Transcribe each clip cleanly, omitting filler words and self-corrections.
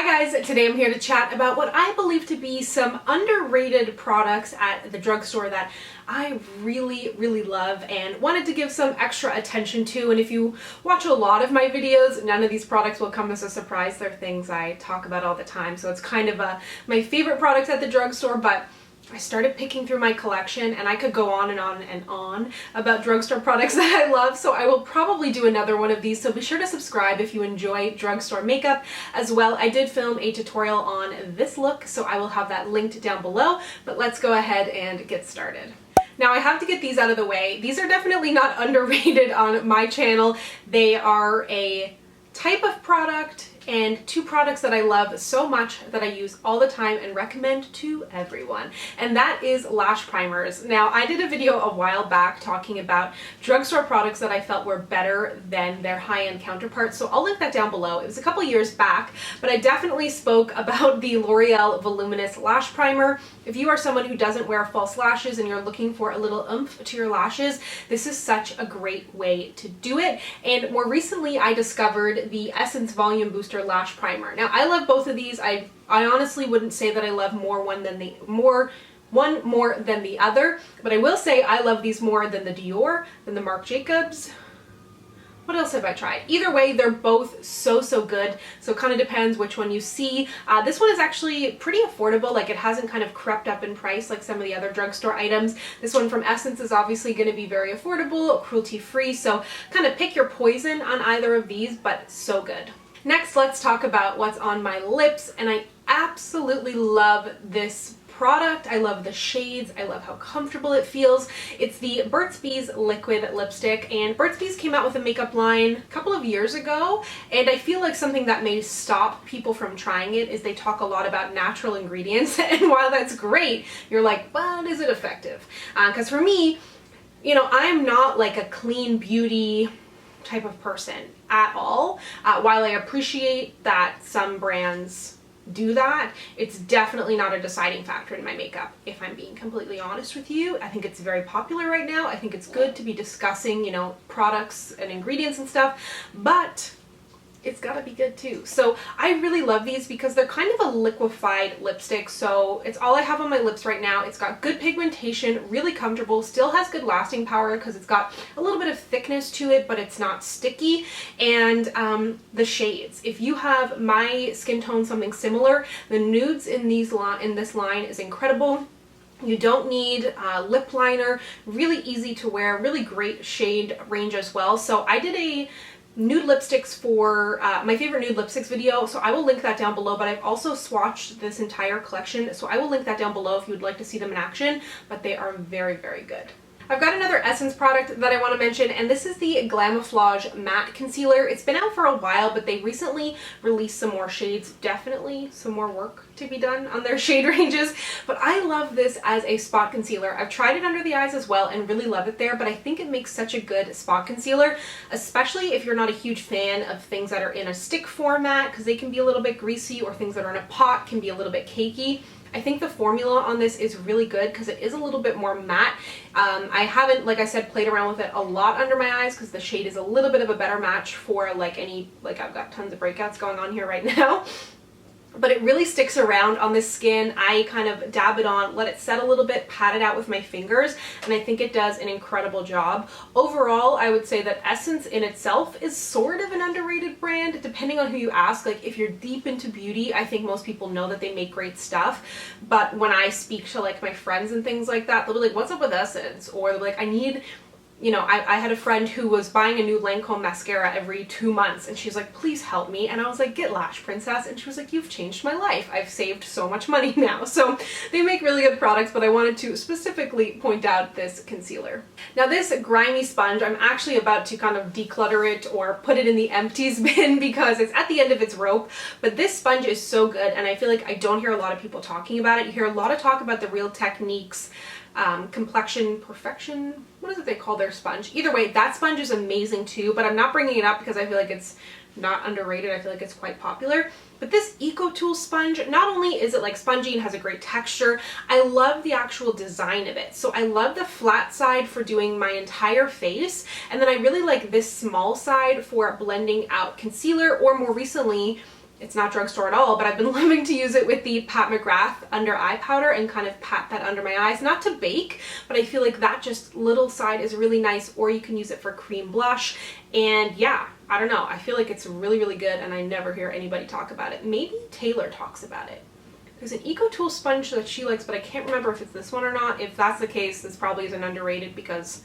Hi guys, today I'm here to chat about what I believe to be some underrated products at the drugstore that I really love and wanted to give some extra attention to. And if you watch a lot of my videos, none of these products will come as a surprise. They're things I talk about all the time, so it's kind of my favorite products at the drugstore. But I started picking through my collection and I could go on and on and on about drugstore products that I love, so I will probably do another one of these, so be sure to subscribe if you enjoy drugstore makeup as well. I did film a tutorial on this look, so I will have that linked down below, but let's go ahead and get started. Now I have to get these out of the way. These are definitely not underrated on my channel. They are a type of product and two products that I love so much that I use all the time and recommend to everyone, and that is lash primers. Now I did a video a while back talking about drugstore products that I felt were better than their high-end counterparts, so I'll link that down below. It was a couple years back, but I definitely spoke about the L'Oreal Voluminous Lash Primer. If you are someone who doesn't wear false lashes and you're looking for a little oomph to your lashes, this is such a great way to do it. And more recently I discovered the Essence Volume Booster Lash Primer. Now I love both of these. I honestly wouldn't say that I love one more than the other, but I will say I love these more than the Dior, than the Marc Jacobs. What else have I tried? Either way, they're both so good, so it kind of depends which one you see. This one is actually pretty affordable, like it hasn't kind of crept up in price like some of the other drugstore items. This one from Essence is obviously going to be very affordable, cruelty-free, so kind of pick your poison on either of these, but so good. Next, let's talk about what's on my lips, and I absolutely love this product. I love the shades. I love how comfortable it feels. It's the Burt's Bees liquid lipstick, and Burt's Bees came out with a makeup line a couple of years ago, and I feel like something that may stop people from trying it is they talk a lot about natural ingredients, and while that's great, you're like, but is it effective? Because for me, you know, I'm not like a clean beauty type of person at all. While I appreciate that some brands do that, it's definitely not a deciding factor in my makeup, if I'm being completely honest with you. I think it's very popular right now. I think it's good to be discussing, you know, products and ingredients and stuff, but it's gotta be good too. So I really love these because they're kind of a liquefied lipstick, so it's all I have on my lips right now. It's got good pigmentation, really comfortable, still has good lasting power because it's got a little bit of thickness to it, but it's not sticky. And the shades, if you have my skin tone, something similar, the nudes in this line is incredible. You don't need lip liner, really easy to wear, really great shade range as well. So I did a nude lipsticks for my favorite nude lipsticks video, so I will link that down below, but I've also swatched this entire collection, so I will link that down below if you would like to see them in action, but they are very good. I've got another Essence product that I want to mention, and this is the Camoflauge Matte Concealer. It's been out for a while, but they recently released some more shades. Definitely some more work to be done on their shade ranges, but I love this as a spot concealer. I've tried it under the eyes as well and really love it there, but I think it makes such a good spot concealer, especially if you're not a huge fan of things that are in a stick format, because they can be a little bit greasy, or things that are in a pot can be a little bit cakey. I think the formula on this is really good because it is a little bit more matte. I haven't, like I said, played around with it a lot under my eyes because the shade is a little bit of a better match for like I've got tons of breakouts going on here right now. But it really sticks around on this skin. I kind of dab it on, let it set a little bit, pat it out with my fingers, and I think it does an incredible job. Overall, I would say that Essence in itself is sort of an underrated brand, depending on who you ask. Like, if you're deep into beauty, I think most people know that they make great stuff, but when I speak to like my friends and things like that, they'll be like, what's up with Essence? Or they'll be like, I need, you know, I had a friend who was buying a new Lancome mascara every 2 months, and she's like, please help me. And I was like, get Lash, princess. And she was like, you've changed my life. I've saved so much money now. So they make really good products, but I wanted to specifically point out this concealer. Now this grimy sponge, I'm actually about to kind of declutter it or put it in the empties bin because it's at the end of its rope, but this sponge is so good, and I feel like I don't hear a lot of people talking about it. You hear a lot of talk about the Real Techniques complexion perfection, what is it they call their sponge? Either way, that sponge is amazing too, but I'm not bringing it up because I feel like it's not underrated. I feel like it's quite popular. But this EcoTool sponge, not only is it like spongy and has a great texture, I love the actual design of it. So I love the flat side for doing my entire face, and then I really like this small side for blending out concealer, or more recently it's not drugstore at all, but I've been loving to use it with the Pat McGrath under eye powder and kind of pat that under my eyes. Not to bake, but I feel like that just little side is really nice, or you can use it for cream blush. And yeah, I don't know. I feel like it's really, really good, and I never hear anybody talk about it. Maybe Taylor talks about it. There's an Eco Tool sponge that she likes, but I can't remember if it's this one or not. If that's the case, this probably isn't underrated because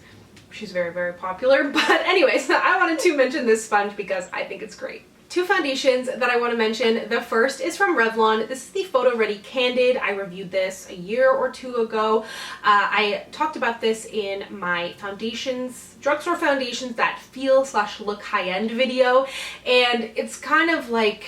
she's very, very popular. But anyways, I wanted to mention this sponge because I think it's great. Two foundations that I want to mention. The first is from Revlon. This is the Photo Ready Candid. I reviewed this a year or two ago. I talked about this in my foundations, drugstore foundations that feel / look high-end video. And it's kind of like,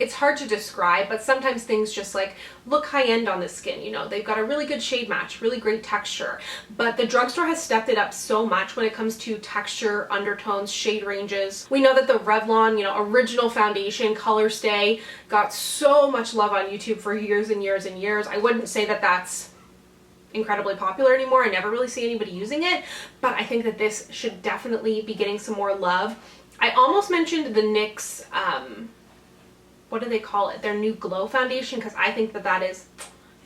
it's hard to describe, but sometimes things just like look high-end on the skin. You know, they've got a really good shade match, really great texture, but the drugstore has stepped it up so much when it comes to texture, undertones, shade ranges. We know that the Revlon, you know, original foundation, Color Stay, got so much love on YouTube for years and years and years. I wouldn't say that that's incredibly popular anymore. I never really see anybody using it, but I think that this should definitely be getting some more love. I almost mentioned the NYX, what do they call it? Their new Glow foundation, because I think that that is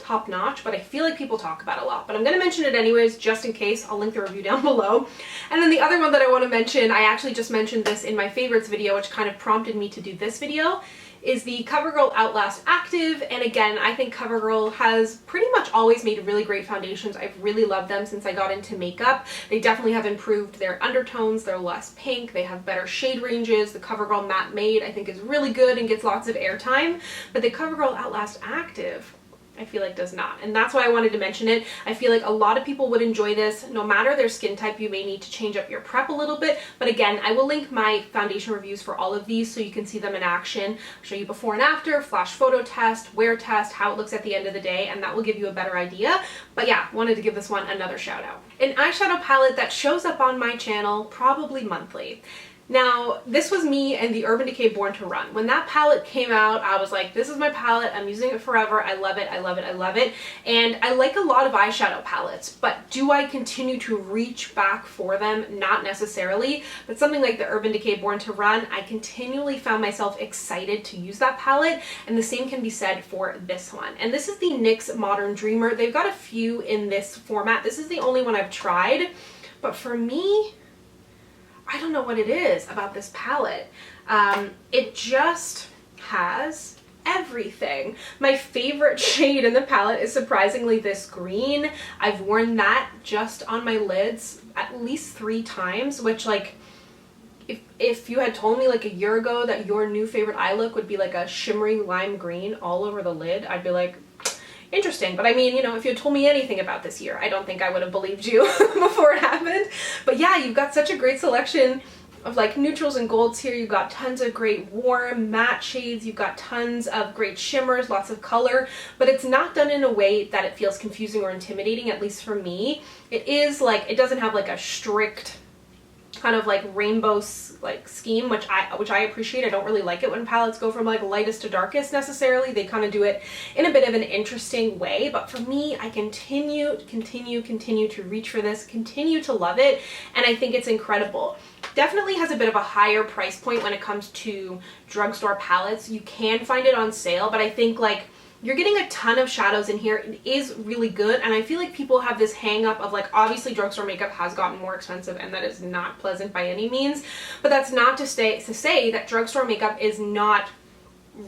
top notch, but I feel like people talk about it a lot. But I'm going to mention it anyways, just in case. I'll link the review down below. And then the other one that I want to mention, I actually just mentioned this in my favorites video, which kind of prompted me to do this video, is the Covergirl Outlast Active. And again, I think Covergirl has pretty much always made really great foundations. I've really loved them since I got into makeup. They definitely have improved their undertones. They're less pink. They have better shade ranges. The Covergirl Matte Made I think is really good and gets lots of airtime. But the Covergirl Outlast Active, I feel like does not. And that's why I wanted to mention it. I feel like a lot of people would enjoy this. No matter their skin type, you may need to change up your prep a little bit. But again, I will link my foundation reviews for all of these so you can see them in action. I'll show you before and after, flash photo test, wear test, how it looks at the end of the day, and that will give you a better idea. But yeah, wanted to give this one another shout out. An eyeshadow palette that shows up on my channel probably monthly. Now, this was me and the Urban Decay Born to Run. When that palette came out, I was like, this is my palette. I'm using it forever. I love it. I love it. I love it. And I like a lot of eyeshadow palettes, but do I continue to reach back for them? Not necessarily, but something like the Urban Decay Born to Run, I continually found myself excited to use that palette, and the same can be said for this one. And this is the NYX Modern Dreamer. They've got a few in this format. This is the only one I've tried, but for me, I don't know what it is about this palette. It just has everything. My favorite shade in the palette is surprisingly this green. I've worn that just on my lids at least 3 times, which, like, if you had told me like a year ago that your new favorite eye look would be like a shimmery lime green all over the lid, I'd be like, interesting. But I mean, you know, if you had told me anything about this year, I don't think I would have believed you before it happened. But yeah, you've got such a great selection of like neutrals and golds here. You've got tons of great warm matte shades. You've got tons of great shimmers, lots of color, but it's not done in a way that it feels confusing or intimidating, at least for me. It is like, it doesn't have like a strict kind of like rainbow like scheme, which I appreciate. I don't really like it when palettes go from like lightest to darkest necessarily. They kind of do it in a bit of an interesting way, but for me, I continue to reach for this, continue to love it, and I think it's incredible. Definitely has a bit of a higher price point when it comes to drugstore palettes. You can find it on sale, but I think like you're getting a ton of shadows in here. It is really good, and I feel like people have this hang up of like, obviously drugstore makeup has gotten more expensive, and that is not pleasant by any means, but that's not to say that drugstore makeup is not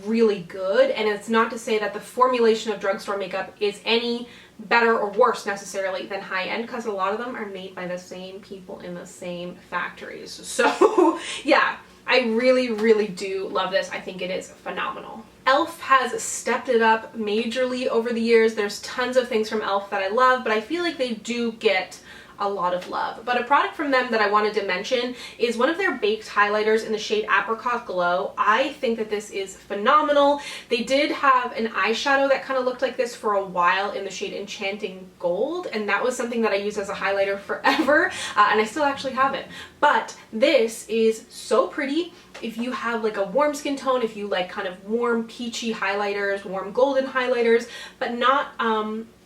really good, and it's not to say that the formulation of drugstore makeup is any better or worse necessarily than high-end, because a lot of them are made by the same people in the same factories. So yeah, I really do love this. I think it is phenomenal. e.l.f. has stepped it up majorly over the years. There's tons of things from e.l.f. that I love, but I feel like they do get a lot of love. But a product from them that I wanted to mention is one of their baked highlighters in the shade Apricot Glow. I think that this is phenomenal. They did have an eyeshadow that kind of looked like this for a while in the shade Enchanting Gold, and that was something that I used as a highlighter forever, and I still actually have it. But this is so pretty. If you have like a warm skin tone, if you like kind of warm peachy highlighters, warm golden highlighters, but not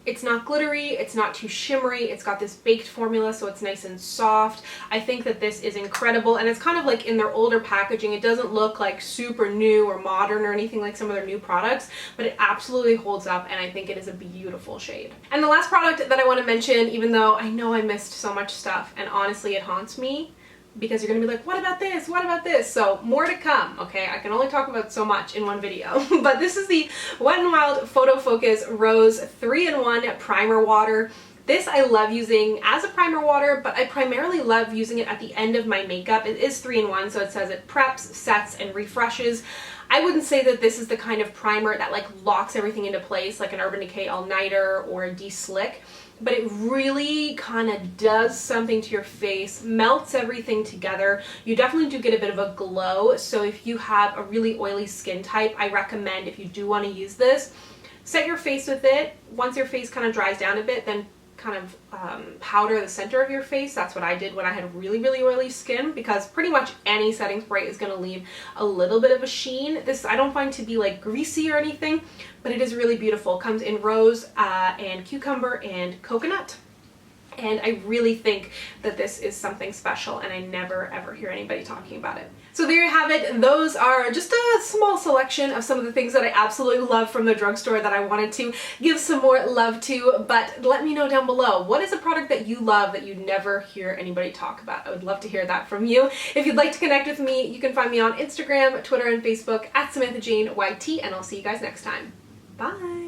It's not glittery, it's not too shimmery, it's got this baked formula so it's nice and soft. I think that this is incredible, and it's kind of like in their older packaging. It doesn't look like super new or modern or anything like some of their new products, but it absolutely holds up, and I think it is a beautiful shade. And the last product that I want to mention, even though I know I missed so much stuff, and honestly it haunts me, because you're gonna be like, what about this? What about this? So more to come, okay? I can only talk about so much in one video. But this is the Wet n Wild Photo Focus Rose 3-in-1 Primer Water. This I love using as a primer water, but I primarily love using it at the end of my makeup. It is 3-in-1, so it says it preps, sets, and refreshes. I wouldn't say that this is the kind of primer that like locks everything into place like an Urban Decay All Nighter or a De-Slick, but it really kind of does something to your face, melts everything together. You definitely do get a bit of a glow, so if you have a really oily skin type, I recommend, if you do want to use this, set your face with it. Once your face kind of dries down a bit, then kind of powder the center of your face. That's what I did when I had really, really oily skin, because pretty much any setting spray is going to leave a little bit of a sheen. This I don't find to be like greasy or anything, but it is really beautiful. Comes in rose and cucumber and coconut. And I really think that this is something special, and I never ever hear anybody talking about it. So there you have it. Those are just a small selection of some of the things that I absolutely love from the drugstore that I wanted to give some more love to. But let me know down below, what is a product that you love that you never hear anybody talk about? I would love to hear that from you. If you'd like to connect with me, you can find me on Instagram, Twitter, and Facebook at SamanthaJaneYT, and I'll see you guys next time. Bye!